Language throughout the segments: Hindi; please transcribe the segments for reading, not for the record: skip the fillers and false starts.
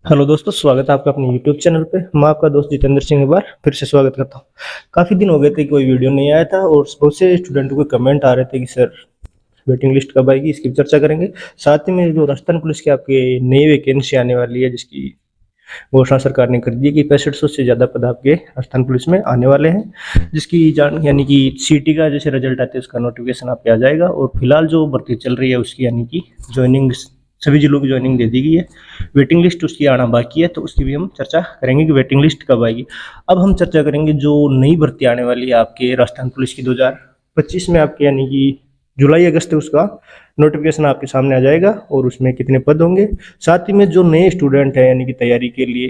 हेलो दोस्तों, स्वागत है आपका अपने यूट्यूब चैनल पे। मैं आपका दोस्त जितेंद्र सिंह एक बार फिर से स्वागत करता हूँ। काफ़ी दिन हो गए थे, कोई वीडियो नहीं आया था और बहुत से स्टूडेंटों के कमेंट आ रहे थे कि सर वेटिंग लिस्ट कब आएगी, इसकी भी चर्चा करेंगे। साथ ही में जो राजस्थान पुलिस की आपकी नई वैकेंसी आने वाली है, जिसकी घोषणा सरकार ने कर दी है कि 6500 से ज़्यादा पद आपके राजस्थान पुलिस में आने वाले हैं, जिसकी जान यानी कि सीटी का जैसे रिजल्ट आते हैं उसका नोटिफिकेशन आपके आ जाएगा। और फिलहाल जो भर्ती चल रही है उसकी यानी कि ज्वाइनिंग सभी जिलों की ज्वाइनिंग दे दी गई है। वेटिंग लिस्ट उसकी आना बाकी है, तो उसकी भी हम चर्चा करेंगे कि वेटिंग लिस्ट कब आएगी। अब हम चर्चा करेंगे जो नई भर्ती आने वाली है आपके राजस्थान पुलिस की 2025 में, आपके यानी कि जुलाई अगस्त उसका नोटिफिकेशन आपके सामने आ जाएगा और उसमें कितने पद होंगे। साथ ही में जो नए स्टूडेंट हैं यानी कि तैयारी के लिए,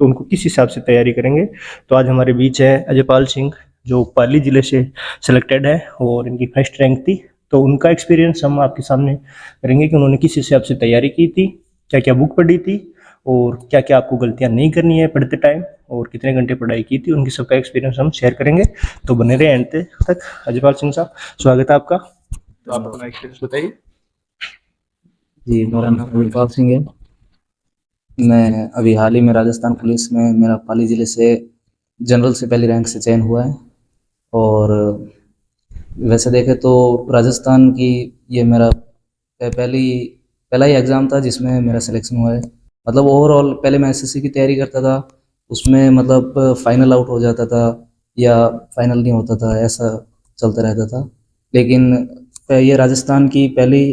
तो उनको किस हिसाब से तैयारी करेंगे। तो आज हमारे बीच है अजयपाल सिंह, जो पाली जिले से सिलेक्टेड है और इनकी फर्स्ट रैंक थी। तो उनका एक्सपीरियंस हम आपके सामने करेंगे कि उन्होंने किस हिसाब से तैयारी की थी, क्या क्या बुक पढ़ी थी और क्या क्या आपको गलतियां नहीं करनी है पढ़ते टाइम, और कितने घंटे पढ़ाई की थी। उनकी सबका एक्सपीरियंस हम शेयर करेंगे, तो बने रहे एंड तक। अजयपाल सिंह साहब, स्वागत है आपका। तो आप अपना एक्सपीरियंस बताइए। जी, मेरा नाम अमरपाल सिंह है। मैं अभी हाल ही में राजस्थान पुलिस में मेरा पाली ज़िले से जनरल से पहली रैंक से चयन हुआ है। और वैसे देखें तो राजस्थान की ये मेरा पहला ही एग्ज़ाम था जिसमें मेरा सिलेक्शन हुआ है। मतलब ओवरऑल पहले मैं एसएससी की तैयारी करता था, उसमें मतलब फाइनल आउट हो जाता था या फाइनल नहीं होता था, ऐसा चलता रहता था। लेकिन ये राजस्थान की पहली।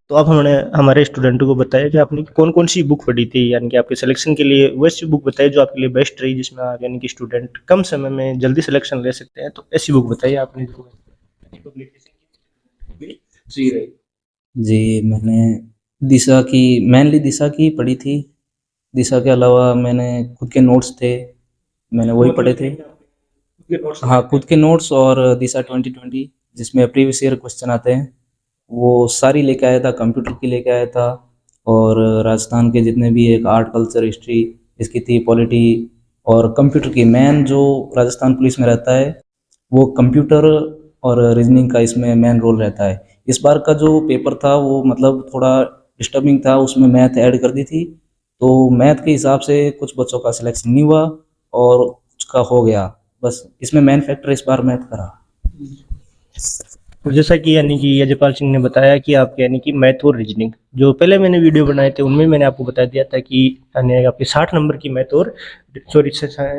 तो अब हमने हमारे स्टूडेंटों को बताया कि आपने कौन कौन सी बुक पढ़ी थी, यानी कि आपके सिलेक्शन के लिए वैसी बुक बताइए जो आपके लिए बेस्ट रही, जिसमें आप यानी कि स्टूडेंट कम समय में जल्दी सिलेक्शन ले सकते हैं। तो ऐसी बुक बताइए आपने जो जी रही। जी, मैंने दिशा की मेनली दिशा की पढ़ी थी। दिशा के अलावा मैंने खुद के नोट्स थे, मैंने तो वही मतलब पढ़े ये थे। है कि आप खुद के नोट्स हाँ, बनाए थे। खुद के नोट्स और दिशा 2020 जिसमें प्रीवियस ईयर क्वेश्चन आते हैं, वो सारी लेके आया था, कंप्यूटर की लेके आया था। और राजस्थान के जितने भी एक आर्ट कल्चर हिस्ट्री इसकी थी, पॉलिटी और कंप्यूटर की। मेन जो राजस्थान पुलिस में रहता है वो कंप्यूटर और रीजनिंग का इसमें मेन रोल रहता है। इस बार का जो पेपर था वो मतलब थोड़ा डिस्टर्बिंग था, उसमें मैथ ऐड कर दी थी, तो मैथ के हिसाब से कुछ बच्चों का सिलेक्शन नहीं हुआ और कुछ का हो गया। बस इसमें मेन फैक्टर इस बार मैथ का रहा। तो जैसा कि यानी कि अजयपाल सिंह ने बताया कि आपके यानी कि मैथ और रीजनिंग जो पहले मैंने वीडियो बनाए थे उनमें मैंने आपको बता दिया था कि यानी आपके 60 नंबर की मैथ और सॉरी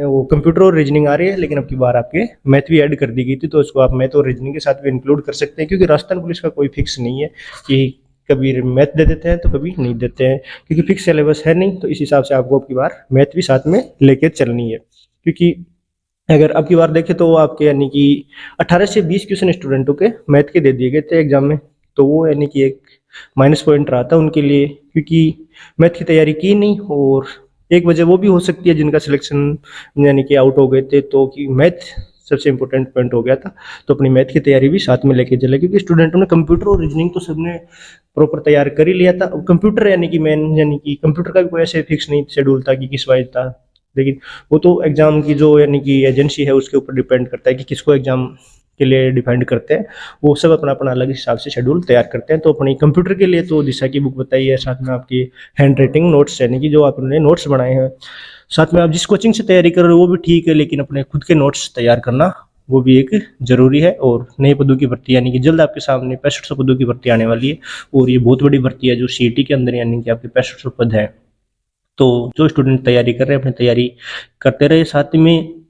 वो कंप्यूटर और रीजनिंग आ रही है, लेकिन अब की बार आपके मैथ भी ऐड कर दी गई थी। तो इसको आप मैथ और रीजनिंग के साथ भी इंक्लूड कर सकते हैं, क्योंकि राजस्थान पुलिस का कोई फिक्स नहीं है कि कभी मैथ दे देते हैं तो कभी नहीं देते हैं, क्योंकि फिक्स सिलेबस है नहीं। तो इस हिसाब से आपको अब की बार मैथ भी साथ में लेके चलनी है, क्योंकि अगर अब की बार देखें तो आपके यानी कि 18 से 20 क्वेश्चन स्टूडेंटों के मैथ के दे दिए गए थे एग्जाम में। तो वो यानी कि एक माइनस पॉइंट रहा था उनके लिए, क्योंकि मैथ की तैयारी की नहीं। और एक वजह वो भी हो सकती है जिनका सिलेक्शन यानी कि आउट हो गए थे, तो कि मैथ सबसे इंपॉर्टेंट पॉइंट हो गया था। तो अपनी मैथ की तैयारी भी साथ में लेके चले, क्योंकि स्टूडेंटों ने कंप्यूटर और रीजनिंग तो सबने प्रॉपर तैयार कर ही लिया था। अब कंप्यूटर यानी कि मेन यानी कि कंप्यूटर का भी कोई ऐसे फिक्स नहीं शेड्यूल था कि किस वाइज था, लेकिन वो तो एग्जाम की जो यानी कि एजेंसी है उसके ऊपर डिपेंड करता है कि किसको एग्जाम के लिए डिपेंड करते हैं। वो सब अपना अपना अलग हिसाब से शेड्यूल तैयार करते हैं। तो अपनी कंप्यूटर के लिए तो दिशा की बुक बताई है, साथ में आपकी हैंड राइटिंग नोट्स यानी कि जो आपने नोट्स बनाए हैं, साथ में आप जिस कोचिंग से तैयारी कर रहे हो वो भी ठीक है, लेकिन अपने खुद के नोट्स तैयार करना वो भी एक जरूरी है। और नए पदों की भर्ती यानी कि जल्द आपके सामने 6500 पदों की भर्ती आने वाली है, और ये बहुत बड़ी भर्ती है जो सीटी के अंदर यानी कि आपके 6500 पद है। तो जो स्टूडेंट तैयारी कर रहे हैं अपनी तैयारी करते रहे। साथ में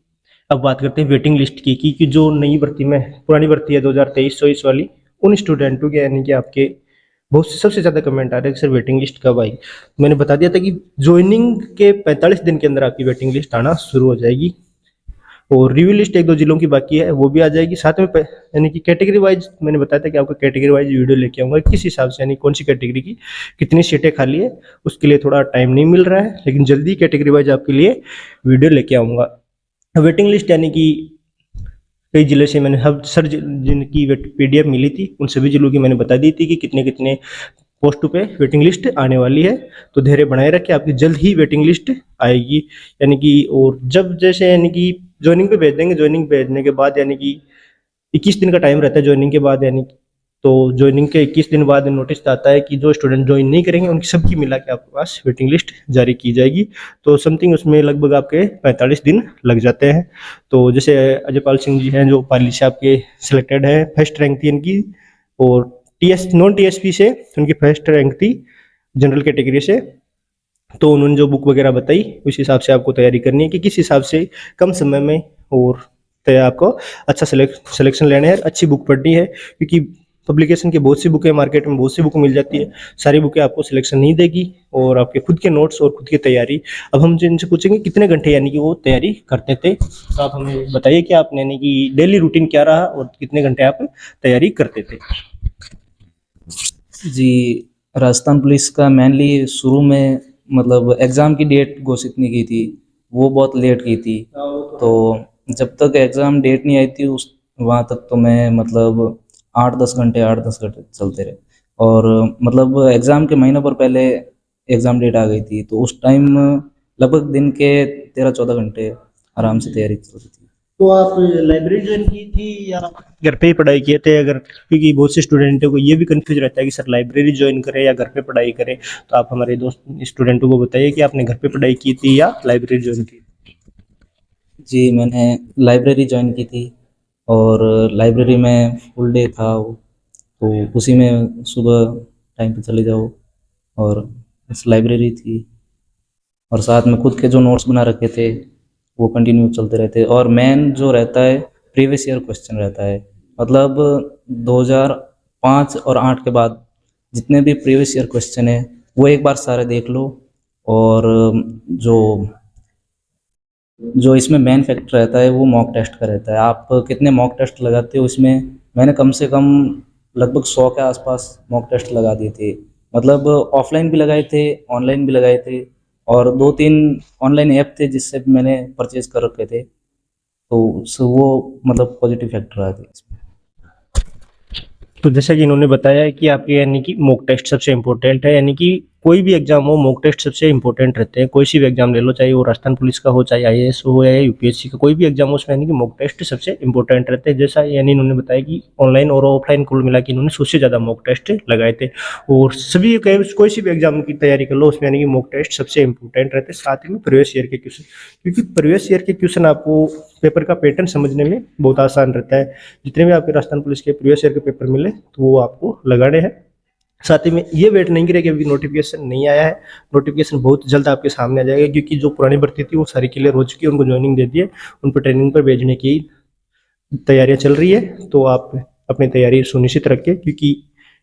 अब बात करते हैं वेटिंग लिस्ट की, कि जो नई भर्ती में पुरानी भर्ती है 2023-24 वाली, उन स्टूडेंटों के यानी कि आपके बहुत से सबसे ज़्यादा कमेंट आ रहे हैं कि सर वेटिंग लिस्ट कब आई। मैंने बता दिया था कि ज्वाइनिंग के 45 दिन के अंदर आपकी वेटिंग लिस्ट आना शुरू हो जाएगी, और रिव्यू लिस्ट एक दो जिलों की बाकी है वो भी आ जाएगी। साथ में यानी कि कैटेगरी वाइज मैंने बताया था कि आपको कैटेगरी वाइज वीडियो लेके आऊंगा, किस हिसाब से यानी कौन सी कैटेगरी की कितनी सीटें खाली है, उसके लिए थोड़ा टाइम नहीं मिल रहा है, लेकिन जल्दी कैटेगरी वाइज आपके लिए वीडियो लेके आऊंगा। वेटिंग लिस्ट यानी कि कई जिले से मैंने हर सर जिनकी पीडीएफ मिली थी उन सभी जिलों की मैंने बता दी थी कि कितने कितने पोस्ट पे वेटिंग लिस्ट आने वाली है। तो धैर्य बनाए रखें, आपकी जल्द ही वेटिंग लिस्ट आएगी। यानी कि और जब जैसे यानी कि ज्वाइनिंग पे भेज देंगे, ज्वाइनिंग भेजने के बाद यानी कि 21 दिन का टाइम रहता है ज्वाइनिंग के बाद, यानी तो ज्वाइनिंग के 21 दिन बाद नोटिस आता है कि जो स्टूडेंट ज्वाइन नहीं करेंगे उनकी सबकी मिला के आपके पास वेटिंग लिस्ट जारी की जाएगी। तो समथिंग उसमें लगभग आपके 45 दिन लग जाते हैं। तो जैसे अजयपाल सिंह जी हैं जो पाली से आपके सिलेक्टेड है, फर्स्ट रैंक थी इनकी, और नॉन टीएसपी से उनकी फर्स्ट रैंक थी जनरल कैटेगरी से। तो उन्होंने जो बुक वगैरह बताई उस हिसाब से आपको तैयारी करनी है कि किस हिसाब से कम समय में और आपको अच्छा सिलेक्शन लेना है, अच्छी बुक पढ़नी है, क्योंकि पब्लिकेशन की बहुत सी बुकें मार्केट में बहुत सी बुक मिल जाती है, सारी बुकें आपको सिलेक्शन नहीं देगी, और आपके खुद के नोट्स और खुद की तैयारी। अब हम जिनसे पूछेंगे कितने घंटे यानी कि वो तैयारी करते थे, तो आप हमें बताइए कि आपने यानी कि डेली रूटीन क्या रहा और कितने घंटे आप तैयारी करते थे। जी, राजस्थान पुलिस का मेनली शुरू में मतलब एग्ज़ाम की डेट घोषित नहीं की थी, वो बहुत लेट की थी। तो जब तक एग्ज़ाम डेट नहीं आई थी उस वहाँ तक तो मैं मतलब 8-10 घंटे चलते रहे। और मतलब एग्ज़ाम के महीनों पर पहले एग्ज़ाम डेट आ गई थी, तो उस टाइम लगभग दिन के 13-14 घंटे आराम से तैयारी चलती थी। तो आप लाइब्रेरी ज्वाइन की थी या घर पे ही पढ़ाई किए थे? अगर, क्योंकि बहुत से स्टूडेंटों को ये भी कंफ्यूज रहता है कि सर लाइब्रेरी ज्वाइन करें या घर पे पढ़ाई करें, तो आप हमारे दोस्त स्टूडेंटों को बताइए कि आपने घर पे पढ़ाई की थी या लाइब्रेरी ज्वाइन की? जी, मैंने लाइब्रेरी ज्वाइन की थी और लाइब्रेरी में फुल डे था वो, तो उसी में सुबह टाइम पे चले जाओ और बस लाइब्रेरी थी, और साथ में खुद के जो नोट्स बना रखे थे वो कंटिन्यू चलते रहते। और मेन जो रहता है प्रीवियस ईयर क्वेश्चन रहता है, मतलब 2005 और 8 के बाद जितने भी प्रीवियस ईयर क्वेश्चन है वो एक बार सारे देख लो। और जो जो इसमें मेन फैक्टर रहता है वो मॉक टेस्ट का रहता है। आप कितने मॉक टेस्ट लगाते हो इसमें, मैंने कम से कम लगभग 100 के आसपास मॉक टेस्ट लगा दिए थे, मतलब ऑफलाइन भी लगाए थे, ऑनलाइन भी लगाए थे, और 2-3 ऑनलाइन ऐप थे जिससे भी मैंने परचेज कर रखे थे। तो वो मतलब पॉजिटिव फैक्टर आते हैं इसमें। तो जैसा कि इन्होंने बताया है कि आपके यानी कि मॉक टेस्ट सबसे इम्पोर्टेंट है, यानी कि कोई भी एग्जाम हो मॉक टेस्ट सबसे इम्पोर्टेंट रहते हैं। कोई सी भी एग्जाम ले लो, चाहे वो राजस्थान पुलिस का हो, चाहे आईएएस हो या यूपीएससी का, कोई भी एग्जाम हो उसमें यानी कि मॉक टेस्ट सबसे इम्पोर्टेंट रहते हैं। जैसा यानी इन्होंने बताया कि ऑनलाइन और ऑफलाइन कुल मिला के इन्होंने 100 से ज़्यादा मॉक टेस्ट लगाए थे, और सभी कोई सी भी एग्जाम की तैयारी कर लो उसमें यानी कि मॉक टेस्ट सबसे इम्पोर्टेंट रहते हैं। साथ ही में प्रीवियस ईयर के क्वेश्चन, क्योंकि प्रीवियस ईयर के क्वेश्चन आपको पेपर का पैटर्न समझने में बहुत आसान रहता है। जितने भी आपके राजस्थान पुलिस के प्रीवियस ईयर के पेपर मिले तो वो आपको लगाने हैं। साथ ही में ये वेट नहीं करें कि अभी नोटिफिकेशन नहीं आया है, नोटिफिकेशन बहुत जल्द आपके सामने आ जाएगा, क्योंकि जो पुरानी भर्ती थी वो सारी क्लियर हो चुकी है, उनको ज्वाइनिंग दे दिए, उन पर ट्रेनिंग पर भेजने की तैयारियां चल रही है। तो आप अपनी तैयारी सुनिश्चित रखें, क्योंकि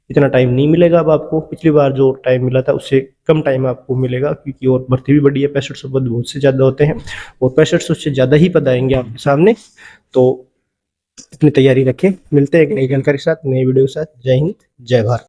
इतना टाइम नहीं मिलेगा अब आपको, पिछली बार जो टाइम मिला था उससे कम टाइम आपको मिलेगा, क्योंकि और भर्ती भी बढ़ी है, 6500 पद बहुत से ज़्यादा होते हैं, और 6500 से ज़्यादा ही पद आएंगे आपके सामने। तो अपनी तैयारी रखें। मिलते हैं एक नई जानकारी के साथ, नई वीडियो के साथ। जय हिंद, जय भारत।